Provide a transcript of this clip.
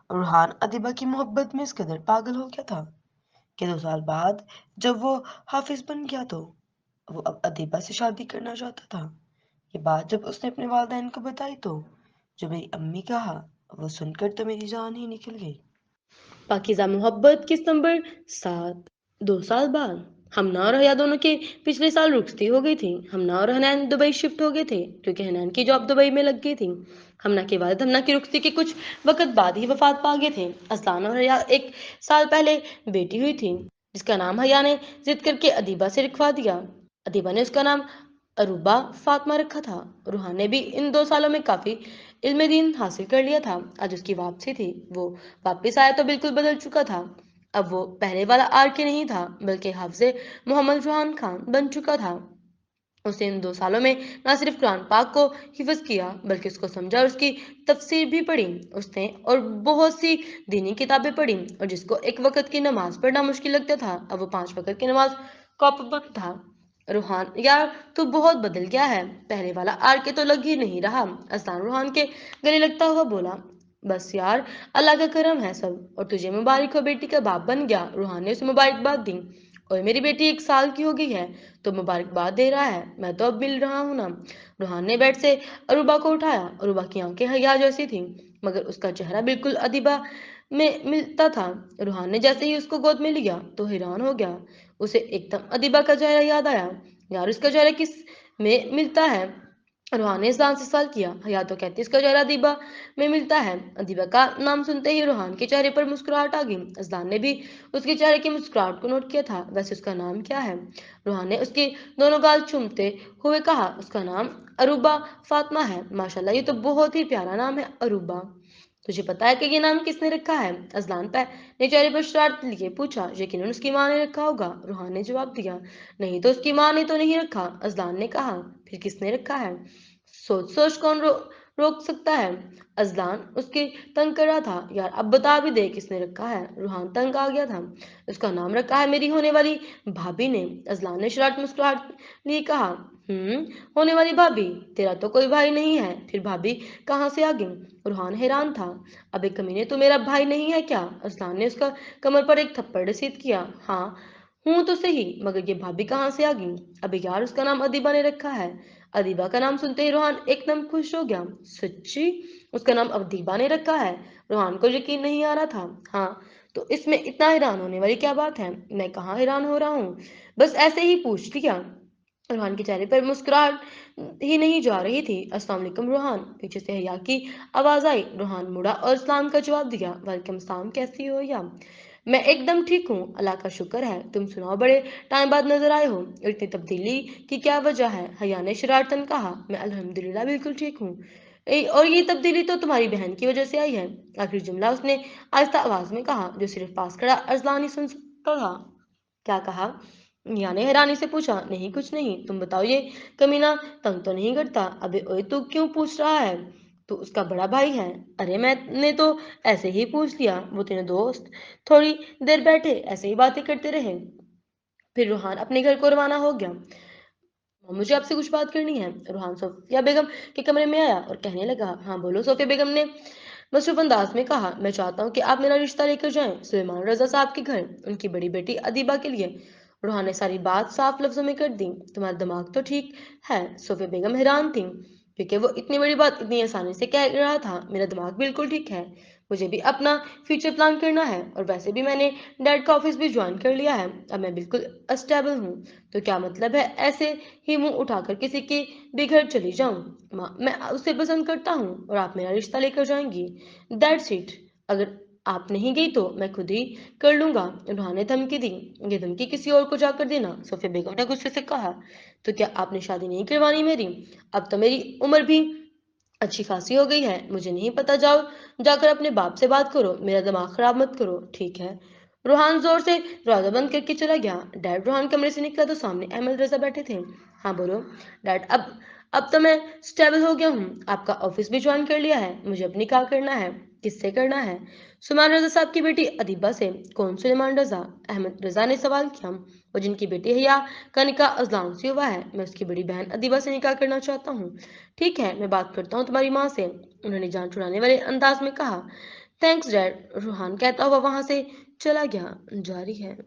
रुहान अदीबा की मोहब्बत में इस कदर पागल हो गया था कि 2 साल बाद जब वो हाफिज बन गया तो वो अब अदीबा से शादी करना चाहता था। ये बात जब उसने अपने वालिदैन को बताई तो जो मेरी अम्मी कहा वो सुनकर तो मेरी जान ही निकल गई। पाकिज़ा मोहब्बत किस्त नंबर 7। 2 साल बाद हमना और हया दोनों के पिछले साल रुखसती हो गई थी। हमना और हनैन दुबई शिफ्ट हो गए थे क्योंकि हनैन की जॉब दुबई में लग गई थी। हमना के वालिद हमना की रुखसती के कुछ वक्त बाद ही वफात पा गए थे। असलान और हया 1 साल पहले बेटी हुई थी जिसका नाम हया ने जिद करके अदीबा से लिखवा दिया। अदीबा ने उसका नाम अरूबा फातिमा रखा था। रूहान ने भी इन 2 सालों में काफी इल्म दीन हासिल कर लिया था। आज उसकी वापसी थी। वो वापस आया तो बिल्कुल बदल चुका था। अब वो पहले वाला आर के नहीं था बल्कि हाफिज मोहम्मद रुहान खान बन चुका था। उसने इन 2 सालों में न सिर्फ कुरान पाक को हिफ्ज किया बल्कि उसको समझा और उसकी तफसीर भी पढ़ी उसने और बहुत सी दीनी किताबें पढ़ी। और जिसको एक वक्त की नमाज पढ़ना मुश्किल लगता था अब वो 5 वक्त की नमाज का पाबंद था। रूहान यार तू बहुत बदल गया है। पहले वाला आर के तो लग ही नहीं रहा। असान रूहान के गले लगता हुआ बोला। बस यार अल्लाह का करम है सब और तुझे मुबारक हो बेटी का बाप बन गया। रूहान ने उसे मुबारकबाद दी। और मेरी बेटी 1 साल की हो गई है तो मुबारकबाद दे रहा है। मैं तो अब मिल रहा हूं ना। रूहान ने बेड से अरूबा को उठाया। अरूबा की आंखें हया जैसी थी मगर उसका चेहरा बिल्कुल अदीबा में मिलता था। रूहान ने जैसे ही उसको गोद में लिया तो हैरान हो गया। उसे एकदम अदीबा का चेहरा याद आया। यार उसका चेहरा किस में मिलता है। रूहान ने इस्लाम से सवाल किया। हया तो कहती इसका चेहरा अदीबा में मिलता है। अदीबा का नाम सुनते ही रूहान के चेहरे पर मुस्कुराहट आ गई। अजलान ने भी उसके चेहरे की मुस्कुराहट को नोट किया था। वैसे उसका नाम क्या है। रूहान ने उसके दोनों गाल चूमते हुए कहा उसका नाम अरूबा फातिमा है। माशाल्लाह ये तो बहुत ही प्यारा नाम है अरूबा। तुझे पता है कि ये नाम किसने रखा है। अजलान पे ने चेहरे पर शरारत लिए पूछा। यकीनन उसकी माँ ने रखा होगा। रूहान ने जवाब दिया। नहीं तो उसकी माँ ने तो नहीं रखा। अजलान ने कहा। फिर किसने रखा है। सोच सोच कौन रोक सकता है। अजलान उसके तंग कर रहा था। यार अब बता भी दे किसने रखा है। रूहान तंग आ गया था। उसका नाम रखा है मेरी होने वाली भाभी ने। अजलान ने शरारत मुस्कुराहट लिए कहा। होने वाली भाभी। तेरा तो कोई भाई नहीं है फिर भाभी कहाँ से आ गई। रूहान हैरान था। अबे कमीने तू मेरा भाई नहीं है क्या। अजलान ने उसका कमर पर एक थप्पड़ रसीद किया। हाँ हूं तो सही मगर ये भाभी कहाँ से आ गई। अबे यार उसका नाम अदीबा ने रखा है। अदीबा का नाम सुनते ही रोहान एकदम खुश हो गया। सच्ची उसका नाम अदीबा ने रखा है। रोहान को यकीन नहीं आ रहा था। हाँ तो इसमें इतना हैरान होने वाली क्या बात है। मैं कहाँ हैरान हो रहा हूँ बस ऐसे ही पूछ लिया। रोहान के चेहरे पर मुस्कुराहट ही नहीं जा रही थी। अस्सलाम वालेकुम रोहान। पीछे से हया की आवाज आई। रोहान मुड़ा और इस्लाम का जवाब दिया। वालेकुम सलाम कैसी हो या। मैं एकदम ठीक हूँ अल्लाह का शुक्र है। तुम सुनाओ बड़े टाइम बाद नजर आए हो और इतनी तब्दीली की क्या वजह है। हया ने शरारतन कहा। मैं अल्हम्दुलिल्लाह बिल्कुल ठीक हूँ। और ये तब्दीली तो तुम्हारी बहन की वजह से आई है। आखिरी जुमला उसने आहिस्ता आवाज में कहा जो सिर्फ पास खड़ा अजलान ही सुन सकता था। क्या कहा। मियाँ ने हैरानी से पूछा। नहीं कुछ नहीं तुम बताओ ये कमीना तंग तो नहीं करता। अबे ओए तू क्यों पूछ रहा है। तू उसका बड़ा भाई है। अरे मैंने तो ऐसे ही पूछ लिया। वो तीनों दोस्त थोड़ी देर बैठे ऐसे ही बातें करते रहे। फिर रूहान अपने घर को रवाना हो गया। मुझे आपसे कुछ बात करनी है। रूहान सोफिया बेगम के कमरे में आया और कहने लगा। हाँ बोलो। सोफिया बेगम ने मसरूफ अंदाज में कहा। मैं चाहता हूँ कि आप मेरा रिश्ता लेकर जाएं सुलेमान रजा साहब के घर उनकी बड़ी बेटी अदीबा के लिए। रूहान ने सारी बात साफ लफ्जों में कर दी। तुम्हारा दिमाग तो ठीक है। सोफिया बेगम हैरान थी क्योंकि वो इतनी बड़ी बात इतनी आसानी से कह रहा था। मेरा दिमाग बिल्कुल ठीक है। मुझे भी अपना फ्यूचर प्लान करना है और वैसे भी मैंने डैड का ऑफिस भी ज्वाइन कर लिया है। अब मैं बिल्कुल अस्टेबल हूँ। तो क्या मतलब है ऐसे ही मुंह उठाकर किसी के भी घर चली जाऊं। माँ मैं उसे पसंद करता हूँ और आप मेरा रिश्ता लेकर जाएंगी। That's it. अगर आप नहीं गई तो मैं खुद ही कर लूंगा। उन्होंने ने धमकी दी। ये धमकी किसी और को जाकर देना। सोफिया बेगम ने गुस्से से कहा। तो क्या आपने शादी नहीं करवानी मेरी। अब तो मेरी उम्र भी अच्छी खासी हो गई है। मुझे नहीं पता जाओ जाकर अपने बाप से बात करो। मेरा दिमाग खराब मत करो ठीक है। रोहान जोर से दरवाजा बंद करके चला गया। डैड रोहान कमरे से निकला तो सामने अहमद रजा बैठे थे। हाँ बोलो। डैड अब तो मैं स्टेबल हो गया हूँ। आपका ऑफिस भी ज्वाइन कर लिया है। मुझे अब निकाह करना है। किससे करना है। सुलेमान रजा साहब की बेटी अदीबा से। कौन सुलेमान रजा। अहमद रजा ने सवाल किया। वो जिनकी बेटी है या का निकाह अजलान से हुआ है। मैं उसकी बड़ी बहन अदीबा से निकाह करना चाहता हूँ। ठीक है मैं बात करता हूँ तुम्हारी माँ से। उन्होंने जान छुड़ाने वाले अंदाज में कहा। थैंक्स डैड, रूहान कहता हुआ वहां से चला गया। जारी है।